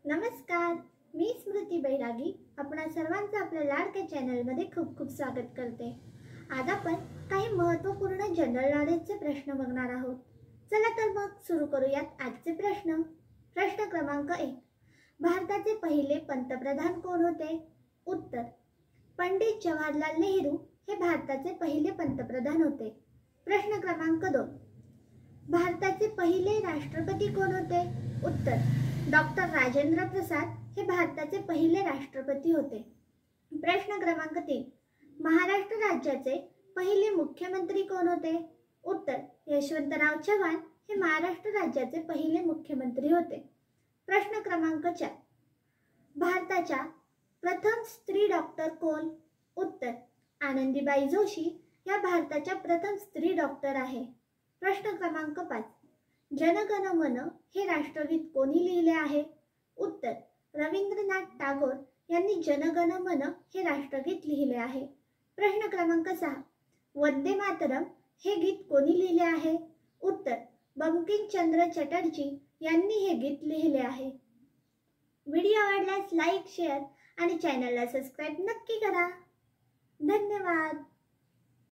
नमस्कार, मी स्मृती बैरागी आपणा सर्वांचं आपल्या लाडक्या चॅनलमध्ये खूप खूप स्वागत करते। आज आपण काही महत्त्वपूर्ण जनरल नॉलेजचे प्रश्न बघणार आहोत। चला तर मग सुरू करूयात आजचे प्रश्न। प्रश्न क्रमांक 1, भारताचे पहिले पंतप्रधान कोण होते? उत्तर, पंडित जवाहरलाल नेहरू हे भारताचे पहिले पंतप्रधान होते। प्रश्न क्रमांक 2, भारताचे पहिले राष्ट्रपती कोण होते? उत्तर, डॉक्टर राजेंद्र प्रसाद हे भारताचे पहिले राष्ट्रपती होते। प्रश्न क्रमांक 3, महाराष्ट्र राज्याचे पहिले मुख्यमंत्री कोण होते? उत्तर, यशवंतराव चव्हाण हे महाराष्ट्र राज्याचे पहिले मुख्यमंत्री होते। प्रश्न क्रमांक 4, भारताच्या प्रथम स्त्री डॉक्टर कोण? उत्तर, आनंदीबाई जोशी या भारताच्या प्रथम स्त्री डॉक्टर आहे। प्रश्न क्रमांक 5, जन गण मन हे राष्ट्रगीत कोणी लिहिले आहे? उत्तर, रवींद्रनाथ टागोर यांनी जन गण मन हे राष्ट्रगीत लिहिले आहे। प्रश्न क्रमांक 6, वंदे मातरम हे गीत कोणी लिहिले आहे? उत्तर, बंकिमचंद्र चटर्जी यांनी हे गीत लिहिले आहे। व्हिडिओ आवडल्यास लाईक, शेअर आणि चॅनलला सबस्क्राईब नक्की करा। धन्यवाद।